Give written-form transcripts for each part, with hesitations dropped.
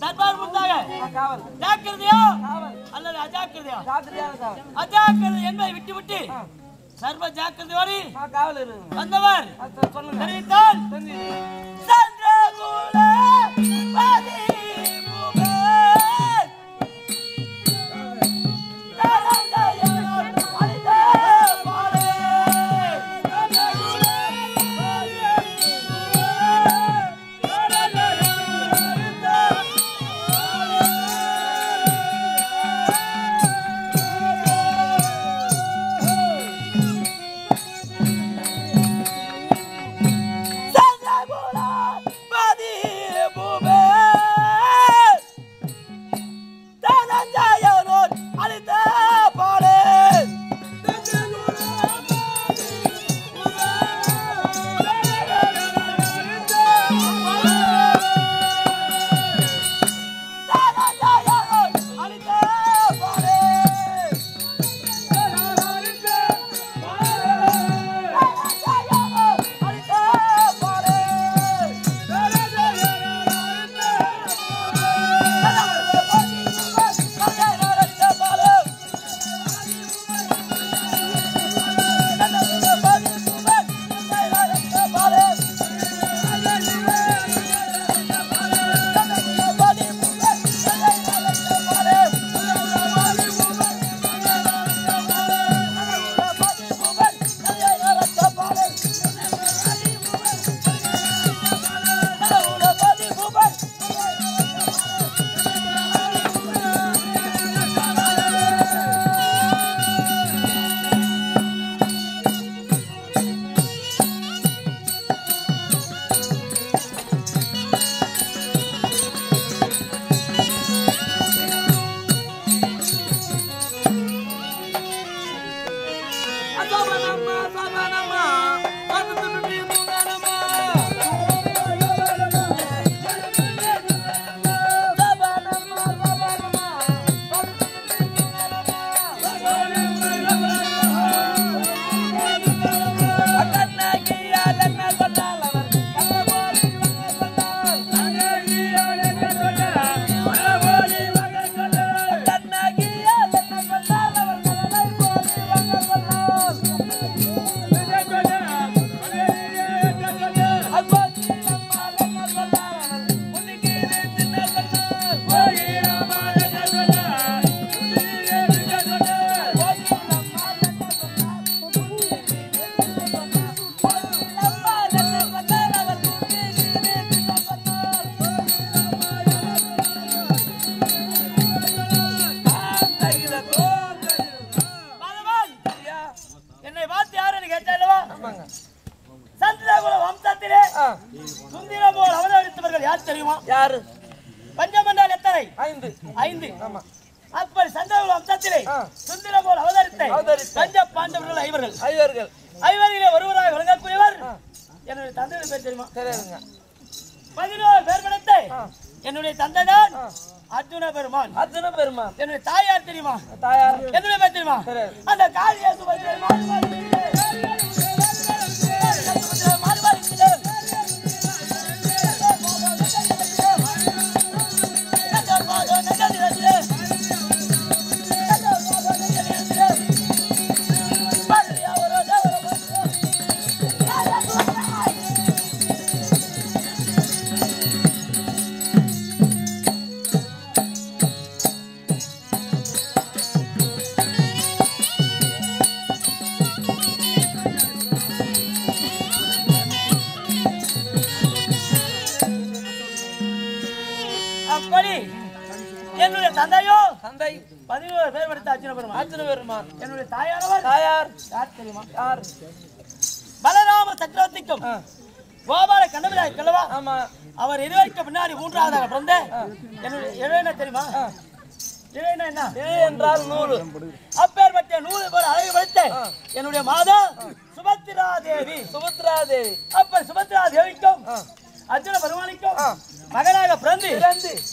தர்பார் முத்தாக ஜாக்கிரதையா அல்லது அஜாக்கிரதையா? அஜாக்கிரதை என்பதை விட்டுவிட்டு சர்வ ஜாக்கிரதையோடு வந்தவர் தெரிவித்தால் சந்திரகுல என்னுடைய தந்தைதான் அர்ஜுன பெருமான். என்னுடைய தாயார் தெரியுமா? என்னுடைய பேர் தெரியுமா? அந்த காளியா என்னுடைய தந்தையோ 11 பேர் படித்த அர்ஜுன பெருமான். என்னுடைய தாயார் யார் தெரியுமா? பலராம சக்கரவர்த்திக்கும் கோபால கண்ணபிராய் கல்லவா? அவர் இருவருக்கு பின்னாடி மூன்றாவதாக பிறந்த என்னுடைய இளையன தெரியுமா? இளையன என்ன? இளைய என்றால் 100. அப்பேற்பட்ட 100 பேர் அழகு படித்த என்னுடைய மாதா சுபத்ரா தேவி. அப்ப சுபத்ரா தேவிக்கும் அர்ஜுன பெருமானுக்கும் மகனாக பிறந்து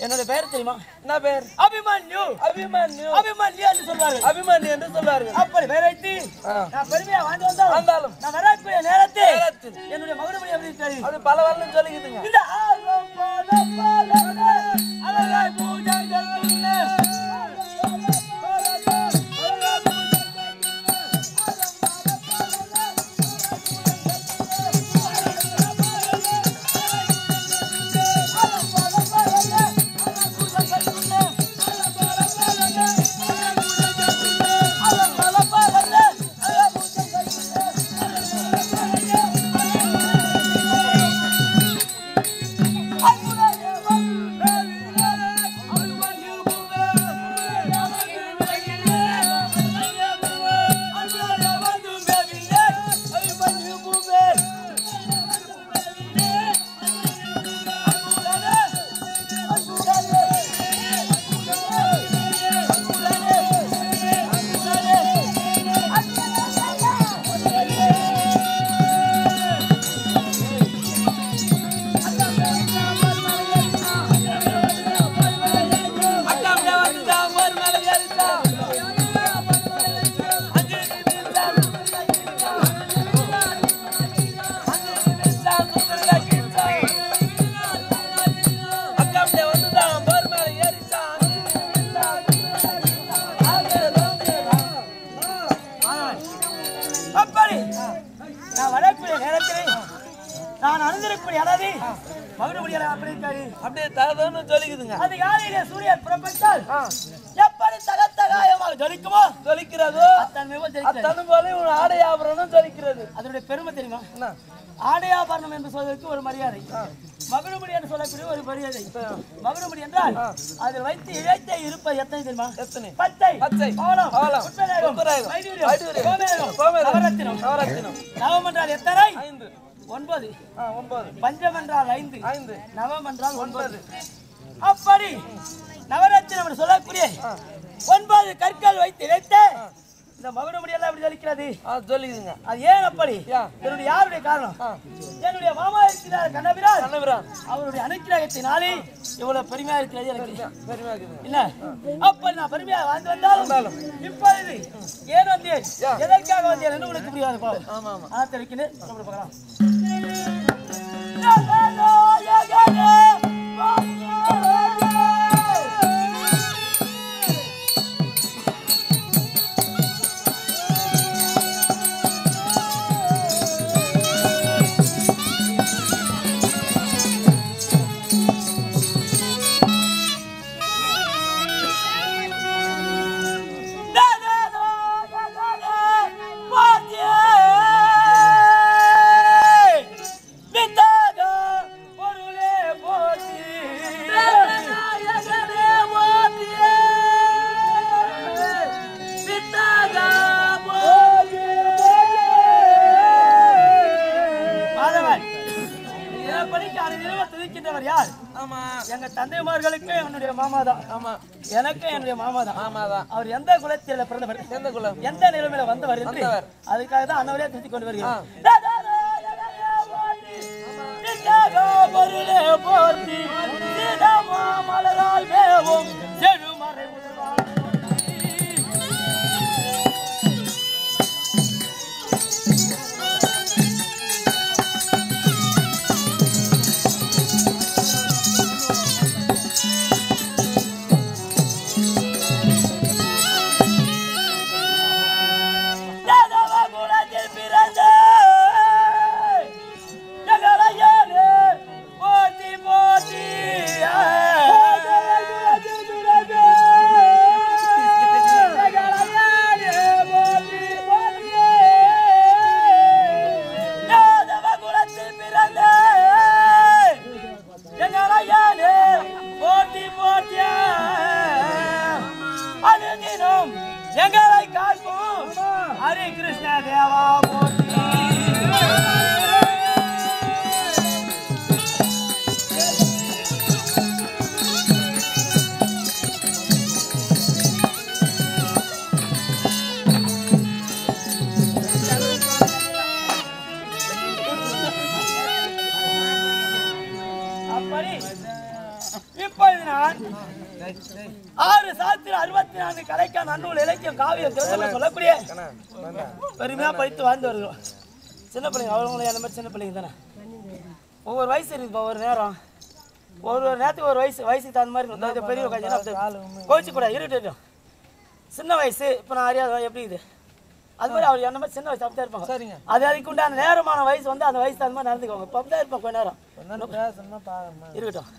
என்னோட பெயர் தெரியுமா? என்ன பெயர்? அபிமன்யு. அபிமன்யு. அபிமன்யு என்று சொல்வார்கள். அபிமன்யு என்று சொல்வார்கள். அப்படி பெயர் வைத்து நான் பெருமையா வாழ்ந்து வந்தாலும் நான் வரக்கூடிய நேரத்தில் என்னுடைய மகுடமணி எப்படி தெரியும்? அது பல வரலும் சொல்லிக்கிட்டுங்க. இந்த ஆர்வம் போல அழகாய் பூஜைகள் சூரியன் புறப்பட்டால் எப்படி தகத்தகாயமாக ஜொலிக்குமோ ஜொலிக்கிறதோ அத்தனை போல ஆடை ஆபரணம் ஜொலிக்கிறது. அதனுடைய பெருமை தெரியுமா? ஆடை ஆபரணம் என்று சொல்வதற்கு ஒரு மரியாதை, மகுடமுடி என்று சொல்லக்கூடிய ஒரு மரியாதை. மகுடமுடி என்றால் அதில் வைத்து இழைத்த இருப்பது எத்தனை தெரியுமா? எத்தனை? பச்சை, நவம் என்றால் எத்தனை? 9. பஞ்சம் என்றால் 5, நவம் என்றால் 9. அப்படி நவரத்தினம் சொல்லக்கூடிய 9 கற்கள் வைத்து இழைத்த இந்த மகுடமுடி எல்லாம் எப்படி ஜொலிக்கிறது? சொல்லிடுங்க. அது ஏன் அப்படி? என்னுடைய யாருடைய காரணம்? என்னுடைய மாமா இருக்கிறார் கண்ணபிரான். அவருடைய அனுக்கிரகத்தினாலே இவ்வளவு பெருமையா இருக்கிறது எனக்கு பெருமையா இருக்குது. இல்ல அப்ப நான் பெருமையா வாழ்ந்து வந்தாலும் இப்பொழுது ஏன் வந்தேன், எதற்காக வந்தேன் என்று உனக்கு புரியாது. ஆமா ஆமா ஆத்தரிக்கிறேன். பார்க்கலாம். எங்க தந்தைமார்களுக்கு என்னுடைய மாமாதான். ஆமா, எனக்கு என்னுடைய மாமாதான். அவர் எந்த குலத்தில பிறந்தவர், எந்த குலம், எந்த நிலைமையில வந்தவர் என்று அதுக்காக தான் அண்ணவரே திருத்தி கொண்டு வருகிறார். மலரால் மேவும் செழுமறை 6 சாஸ்திரம் 64 கலைக்கான நன்னூல் இலக்கியம் காவியம் கிரந்தங்கள் சொல்லக்கூடிய பெருமையா படித்து வாழ்ந்து வருகிறோம். சின்ன பிள்ளைங்க அவங்களும் அந்த மாதிரி சின்ன பிள்ளைங்க தானே. ஒவ்வொரு வயசு இருக்கு, ஒவ்வொரு நேரம் ஒரு நேரத்துக்கு ஒரு வயசுக்கு தகுந்த மாதிரி பெரிய கோச்சு கூட இருக்கட்டும். சின்ன வயசு இப்போ நான் அறியாத எப்படி இது அது மாதிரி அவர் என்ன மாதிரி சின்ன வயசு அப்படிதான் இருப்பாங்க. சரிங்க. அதுக்கு உண்டான நேரமான வயசு வந்து அந்த வயசு அந்த மாதிரி நடந்துக்குவாங்க. இப்போ அப்படிதான் இருப்பாங்க. கொஞ்ச நேரம் இருக்கட்டும்.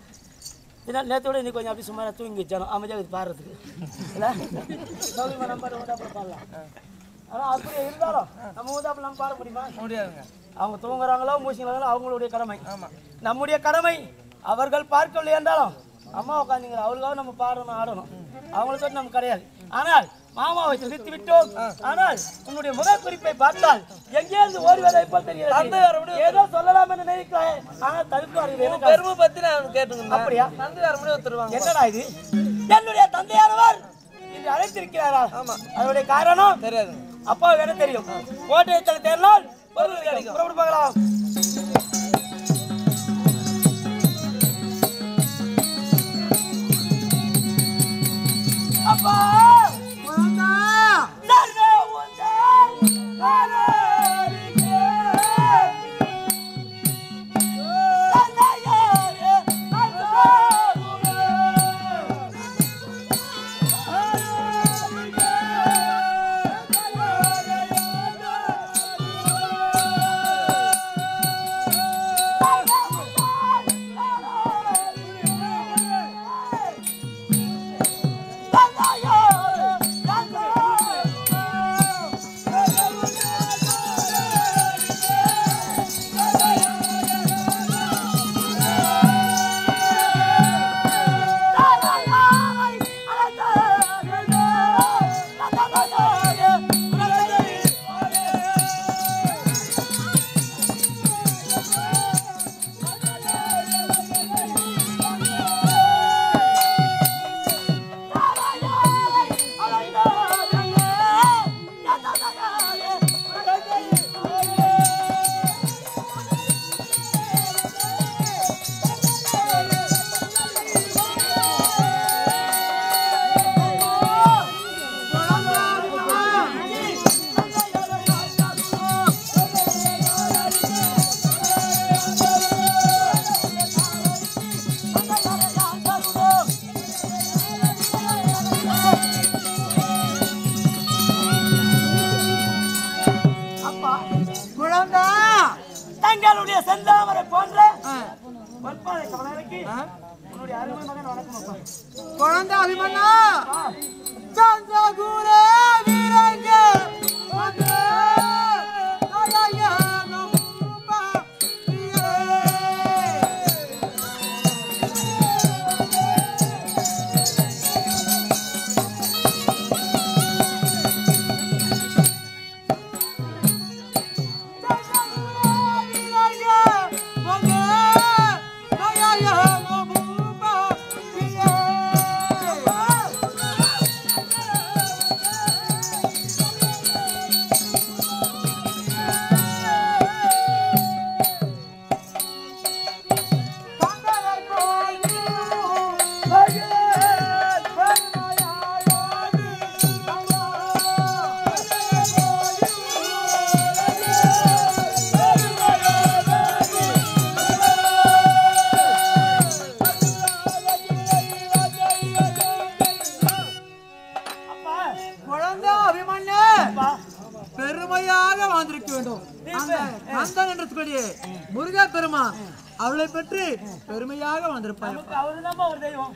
இதனால் நேரத்தோட இன்னைக்கு கொஞ்சம் அப்படி சும்மா தூங்கி வச்சாலும் அமைதியாக இது பாடுறதுக்கு இல்லை நம்பர் அப்புறம் பாடலாம். ஆனால் அப்படியே இருந்தாலும் நம்ம ஊதாப்பில் நம்ம பாட முடியுமா? முடியாதுங்க. அவங்க தூங்குறாங்களோ மூசிங்களாங்களோ அவங்களுடைய கடமை. ஆமாம், நம்முடைய கடமை. அவர்கள் பார்க்கவில்லை என்றாலும் அம்மா உட்காந்துங்கிற அவளுக்காக நம்ம பாடணும் ஆடணும். அவங்களுக்கு நம்ம கிடையாது. ஆனால் மாமாவை திருத்தி விட்டோம். ஆனால் உன்னுடைய முகக்குறிப்பை பார்த்தால் எங்கேயிருந்து ஓடுவதை போல் தெரியாது. ஏதோ சொல்லலாம் என்று நினைக்கிறேன். ஆனால் தடுப்பு பெருமை பத்தி நான் கேட்டுங்க. அப்படியா? தந்தையார் முடிவு ஒத்துருவாங்க. என்னடா இது? என்னுடைய தந்தையாரவர் இது அழைத்திருக்கிறாரா? ஆமா. அதனுடைய காரணம் தெரியாது. அப்பா வேற தெரியும். கோட்டையை தலை தேர்னால் புறப்பட்டு பார்க்கலாம். அப்பா தங்களுடைய செந்தாமரை போன்ற குழந்தை அபிமன்னா பெருமையாக வாழ்ந்திருக்க வேண்டும். முருகா பெருமான் அவளை பற்றி பெருமையாக வாழ்ந்திருப்பார். அவருதான் ஒரு தெய்வம்.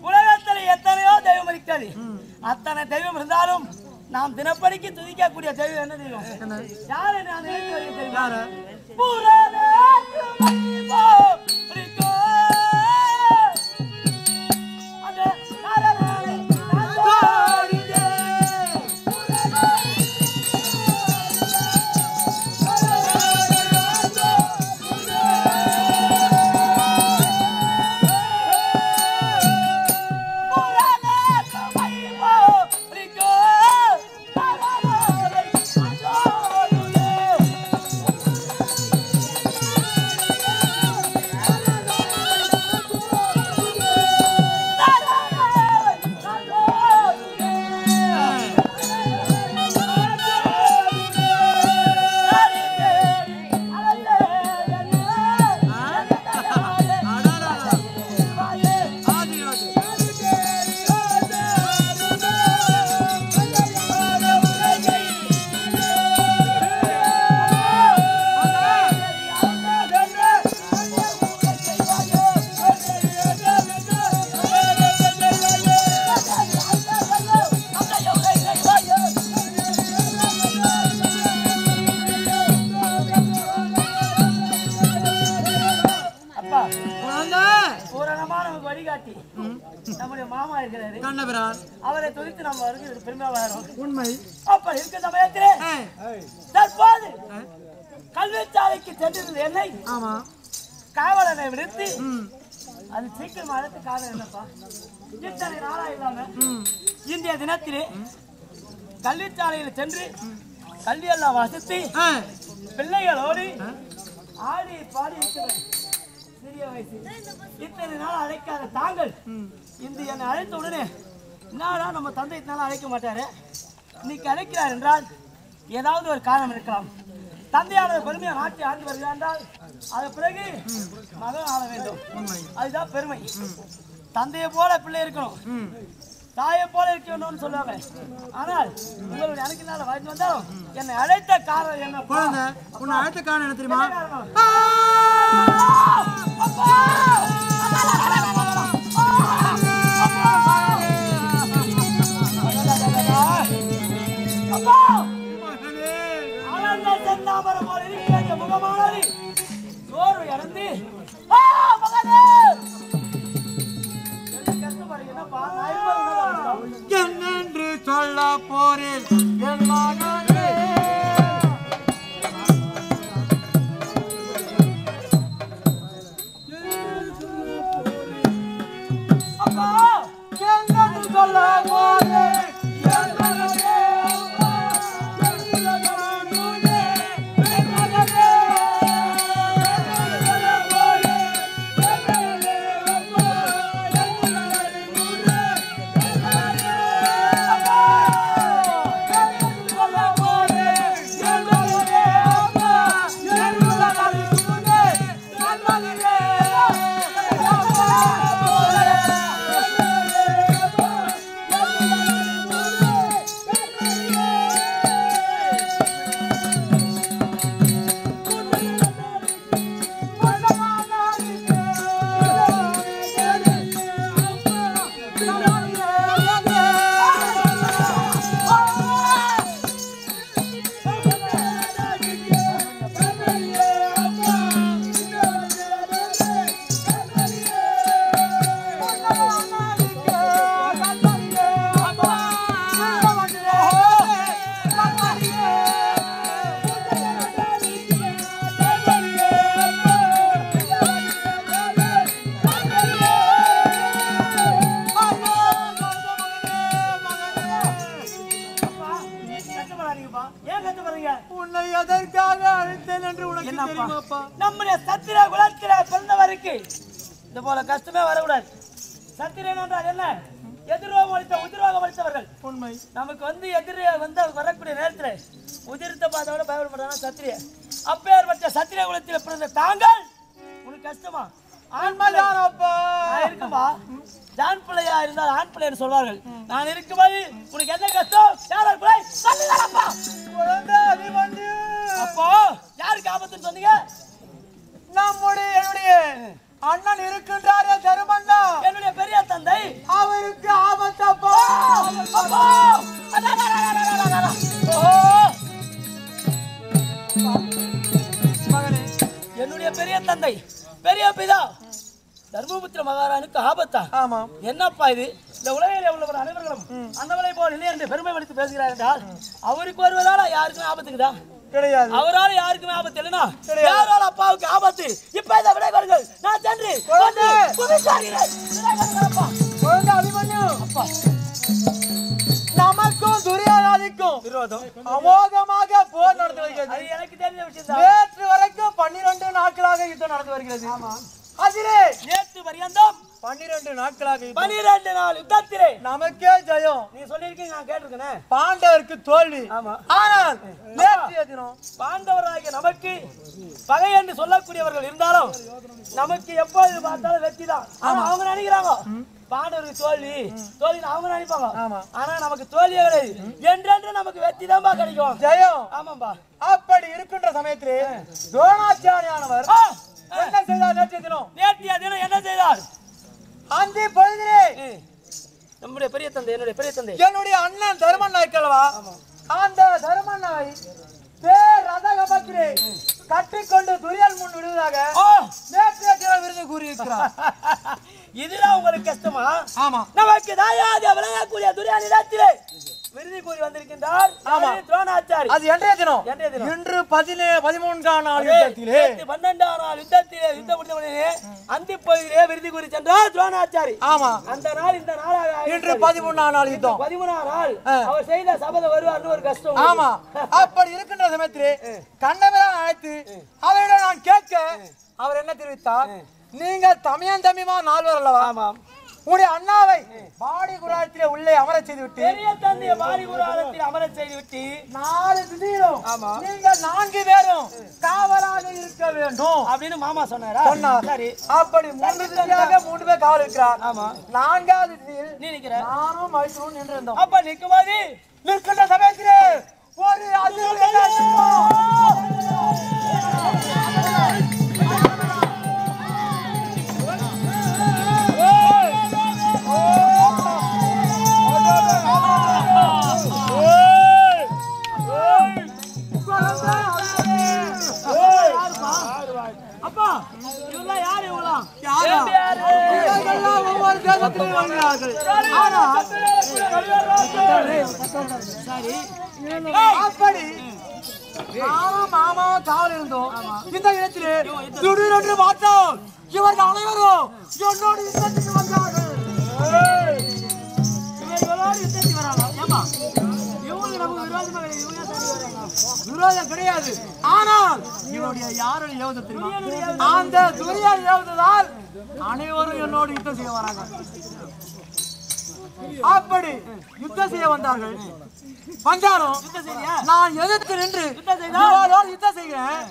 உலகத்தில் எத்தனையோ தெய்வம் இருக்கிறது. அத்தனை தெய்வம் இருந்தாலும் நாம் தினப்படிக்கு துதிக்கக்கூடிய தெய்வம் என்ன தெய்வம்? யாரு நான் இருக்கிறாரு கண்ணபிரான். அவரை துதித்து நம்ம வருது பெருமையாக வரோம். உண்மை. அப்ப இருக்க சமயத்திலே தற்போது கல்விச்சாலைக்கு சென்றிருந்த என்னை ஆமா காவலனை விடுத்து அது சீக்கிரம் அழைத்து காரணம் என்னப்பா இத்தனை நாளா இல்லாம இந்திய தினத்திலே கல்விச்சாலையில் சென்று கல்வியெல்லாம் வசித்து பிள்ளைகளோடு ஆடி பாடி இருக்கிற சிறிய வயசு இத்தனை நாள் அழைக்காத தாங்கள் இந்த என்னை அழைத்த உடனே என்னடா நம்ம தந்தை இத்தனை நாள் அழைக்க மாட்டாரு இன்னைக்கு அழைக்கிறார் என்றால் ஏதாவது ஒரு காரணம் இருக்கலாம். தந்தையானது பெருமையை நாட்டி ஆண்டு வருகிறார் என்றால் அது பிறகு மகன் ஆள வேண்டும். அதுதான் பெருமை. தந்தையை போல பிள்ளை இருக்கணும், தாயை போல இருக்க வேண்டும்னு சொல்லுவாங்க. ஆனால் உங்களுடைய எனக்கு நாள் வாழ்ந்து வந்தாலும் என்னை அழைத்த காரணம் என்ன? குழந்தை உன்னை அழைத்த காரணம் என்ன தெரியுமா? முகமானது சோர்வு இழந்து என்னென்று சொல்ல போறேன் என் மகனே. அப்பா என்னென்று சொல்ல போறேன் நம்முடைய சத்திர குலத்தில பிறந்தவருக்கு இந்த போல கஷ்டமே வரக்கூடாது. சத்திரன் என்றால் என்ன? எதிரோகம் அளித்த உதிரோகம் அளித்தவர்கள். உண்மை. நமக்கு வந்து எதிரே வந்து வரக்கூடிய நேரத்தில் உதிரத்தை பார்த்தோட பயப்படப்படுறாங்க சத்திரிய. அப்பேற்பட்ட சத்திர குலத்தில் பிறந்த தாங்கள் உனக்கு கஷ்டமா? இருக்கும்பா. ஜான் பிள்ளையா இருந்தால் ஆண் பிள்ளைன்னு சொல்வார்கள். நான் இருக்கும்போது உனக்கு என்ன கஷ்டம்? அப்போ யாருக்கு ஆபத்துன்னு சொன்னீங்க? என்னுடைய அண்ணன் இருக்கின்றாரே தருமண்ணா, என்னுடைய பெரிய தந்தை, அவருக்கு ஆபத்தப்பா. என்னுடைய பெரிய தந்தை பெரிய பிதா தர்மபுத்திர மகாராணுக்கு ஆபத்தா? ஆமா. என்னப்பா இது? இந்த உலகிலே உள்ளவர் அனைவர்களும் அந்தவரை போல் இல்லை என்று பெருமை படுத்தி பேசுகிறார் என்றால் அவருக்கு வருவதால யாருக்குமே ஆபத்துக்குதா? கிடையாது. அவரால் யாருக்குமே ஆபத்து இல்லைன்னா யாரால அப்பாவுக்கு ஆபத்து? இப்ப இதை விடைபெறுங்கள். நான் சென்று நமக்கும் துரியோதனுக்கும் விரோதம் அமோகமாக போர் நடந்து வருகிறது. எனக்கு தெரிஞ்ச விஷயம். நேற்று வரைக்கும் 12 நாட்களாக யுத்தம் நடந்து வருகிறது. அதிலே நேற்று பரியந்தம் 12 நாட்களாக 12 நாள் யுத்தத்திலே நமக்கே ஜெயம். நீ சொல்லிருக்கீங்க, நான் கேட்டிருக்கேன். பாண்டவருக்கு தோல்வி. ஆமா. ஆனால் நேற்றைய தினம் பாண்டவராகிய நமக்கு பகை என்று சொல்லக்கூடியவர்கள் இருந்தாலும் நமக்கு எப்போது பார்த்தாலும் வெற்றி தான். ஆனா அவங்க நினைக்கிறாங்க பாண்டவருக்கு தோல்வி தோல்வி அவங்க நினைப்பாங்க. ஆனா நமக்கு தோல்வியே கிடையாது. என்றென்று நமக்கு வெற்றி தான் கிடைக்கும், ஜெயம். ஆமாம்பா. அப்படி இருக்கின்ற சமயத்திலே துரோணாச்சாரியானவர் என்ன செய்தார்? நேற்றைய தினம் என்ன செய்தார்? அந்த பொழுதிலே நம்முடைய பெரிய தந்தை, என்னுடைய பெரிய தந்தை, என்னுடைய அண்ணன் தருமன் நாய்க்கல்லவா, அந்த தருமன் நாய் பேர் ரதகபத்திலே கட்டிக்கொண்டு துரியல் முன் விடுவதாக நேற்றைய தினம் விருது கூறியிருக்கிறார். இதுதான் உங்களுக்கு கஷ்டமா? ஆமா. நமக்கு தாயாக விளங்கக்கூடிய துரியானிடத்திலே விருதி கூறி வந்திருக்கின்றார். ஆமா. துரோணாச்சாரி. அது என்றே தினம். இன்று 13ஆம் நாள் யுத்தத்திலே 12ஆம் நாள் யுத்தத்திலே யுத்தம் முடிந்தவுடனே அந்திப்பகுதியிலே விருதி கூறி சென்றார் துரோணாச்சாரி. ஆமா. அந்த நாள் இந்த நாளாக இன்று 13ஆம் நாள் யுத்தம். 13ஆம் நாள் அவர் செய்த சபதம் வருவார்னு ஒரு கஷ்டம். ஆமா. அப்படி இருக்கின்ற சமயத்திலே கண்ணபிரான் அழைத்து அவரிடம் நான் கேட்க அவர் என்ன தெரிவித்தார்? நீங்கள் தமையந்தமிமா 4 பேர் அல்லவா? ஆமாம். உடைய அண்ணாவை பாடி குராலத்திலே உள்ளே அமர செய்து விட்டு பெரிய தந்தைய பாடி குராலத்தில் அமர செய்து விட்டு 4 திசையிலும் நீங்கள் 4 பேரும் காவலாக இருக்க வேண்டும் அப்படின்னு மாமா சொன்னாரா? சொன்னார். சரி. அப்படி 3 திசையாக 3 பேர் காவல் இருக்கிறார். ஆமா. 4வது திசையில் நீ நிக்கிற. நானும் மைத்ரனும் நின்று இருந்தோம். அப்ப நிக்கும்போது நிற்கின்ற சமயத்திலே ஒரு அப்பா இவெல்லாம் யாரு? இவெல்லாம் ஒவ்வொரு தேசத்திலும் வருகிறார்கள். சரி. அப்படி நானும் மாமாவும் காவல் இருந்தோம். இந்த இடத்திலே திடீரென்று பார்த்தோம் இவர்கள் அனைவரும் என்னோடு யுத்தத்துக்கு வந்தார்கள். இவர்களோடு யுத்தத்துக்கு வராங்க. ஏமா இவங்களுக்கு நமக்கு விரோதமா கிடையாது. இவங்க சரி வராங்க. விரோதம் கிடையாது. ஆனால் இவருடைய யாருடைய ஏவுதல் தெரியுமா? அந்த துரியான் ஏவுதலால் அனைவரும் என்னோடு யுத்தம் செய்ய வராங்க. அப்படி யுத்தம் செய்ய வந்தார்கள். வந்தாலும் நான் எதிர்த்து நின்று இவரோடு யுத்தம் செய்கிறேன்.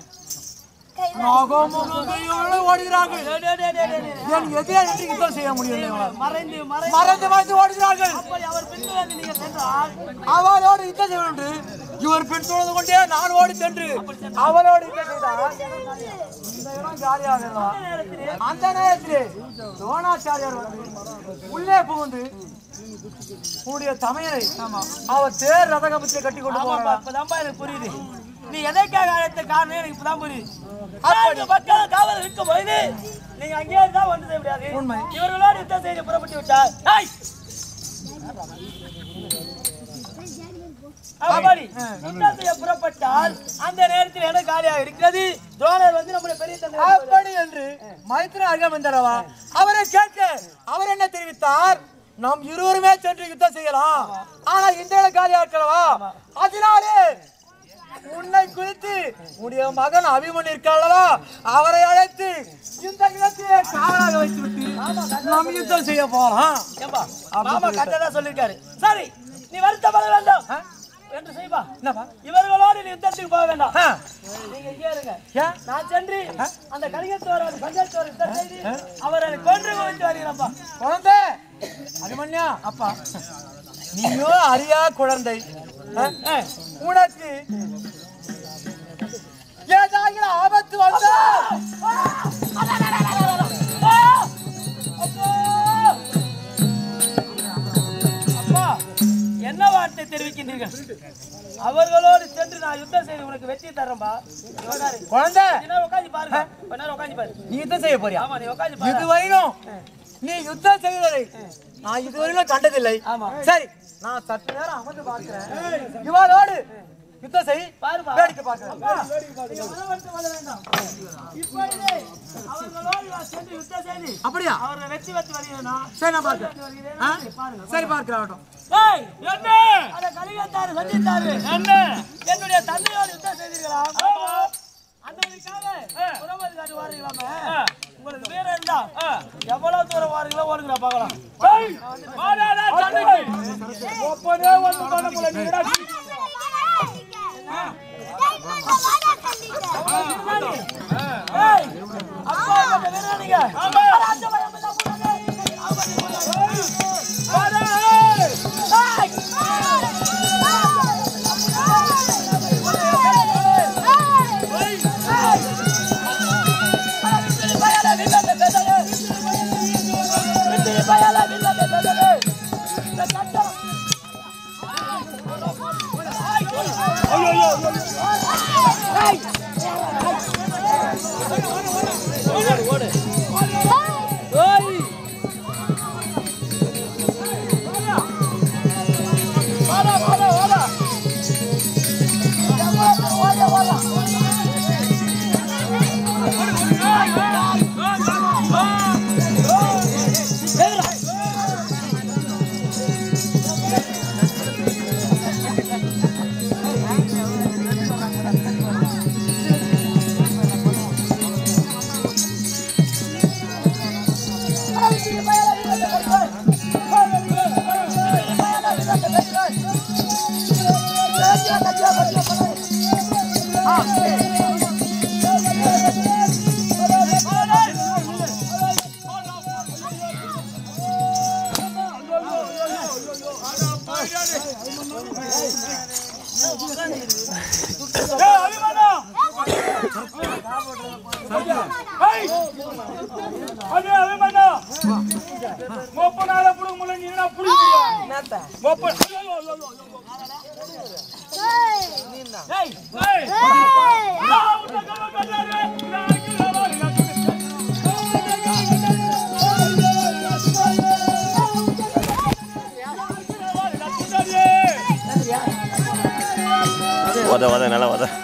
ஓடுகிறார்கள். என் எதிரே நின்று யுத்தம் செய்ய முடியவில்லை. மறைந்து மறைந்து ஓடுகிறார்கள். அவரோடு யுத்தம் செய்ய என்று இவர் பின் தொடர்ந்து கொண்டே நான் ஓடி சென்று அவரோடு யுத்தம் செய்தார். இந்த இடம் காலியாக இருந்தார். அந்த நேரத்திலே துரோணாச்சாரியார் வந்து உள்ளே புகுந்து உன்னுடைய தமையனை அவர் தேர் ரதகபத்தை கட்டி கொண்டு போறார். அப்பதான் எனக்கு புரியுது. நீ எதற்காக அழைத்த காரணம் எனக்கு இப்பதான் புரியுது. மக்கள் காவல் இருக்கும் போது நீங்க அங்கேயே இருந்தா ஒன்று செய்ய முடியாது. உண்மை. இவர்களோடு யுத்தம் செய்து புறப்பட்டு விட்டார். அப்படி யுத்தம் செய்ய புறப்பட்டால் அந்த நேரத்தில் இடம் காலியாக இருக்கிறது. துரோணர் வந்து நம்முடைய பெரிய தந்தை அப்படி என்று மைத்ரன் அருகம் வந்தாரவா அவரை கேட்க அவர் என்ன தெரிவித்தார்? நாம் இருவருமே சென்று யுத்தம் செய்யலாம். ஆனா இந்த இடம் காலியா இருக்கிறவா? அதனாலே உன்னை குறித்து உடைய மகன் அபிமன் இருக்காளவா அவரை அழைத்து இந்த இடத்திலே காவலாக வைத்து விட்டு நாம் யுத்தம் செய்ய போறோம். மாமா கட்டதா சொல்லிருக்காரு. சரி, நீ வருத்தப்பட வேண்டாம் என்று செய்வா. இவர்களோடு நீ யுத்தத்துக்கு போக வேண்டாம். நீங்க இங்கே இருங்க. நான் சென்று அந்த கலிங்கத்தோர் பஞ்சாயத்தோர் யுத்தம் செய்து அவரை கொன்று குவித்து வருகிறப்பா. குழந்தை அபிமன்யா அப்பா நீயோ அறியா குழந்தை. உனக்கு ஏதாவது ஆபத்து வந்தா அப்பா என்ன வார்த்தை தெரிவிக்கின்றீர்கள்? அவர்களோடு சென்று நான் யுத்தம் செய்து உனக்கு வெற்றி தரேன்பா. குழந்தை உட்காந்து பாருங்க. உட்காந்து பாரு. நீ யுத்தம் செய்ய போறியா? ஆமா, நீ உட்காந்து பாரு. இதுவரையிலும் நீ யுத்தம் செய்வதை நான் இதுவரையிலும் கண்டதில்லை. சரி, நான் சற்று நேரம் அமர்ந்து பார்க்கிறேன். இவரோடு யுத்தம் செய் பாருப்பா. வேடிக்கை பார்க்கிறேன். அப்படியா? அவரை வெற்றி வெற்றி வருகிறேனா? சரி, நான் பார்க்கிறேன். சரி, பார்க்கிறேன். அந்த கலிங்கத்தாரு சந்தித்தாரு. என்னுடைய தந்தையோடு யுத்தம் செய்தீர்களா? உங்களுக்கு வேற இருந்தா எவ்வளவு தூரம் வாருங்களோ ஓடுங்களா பாக்கலாம். வத நல்லா வத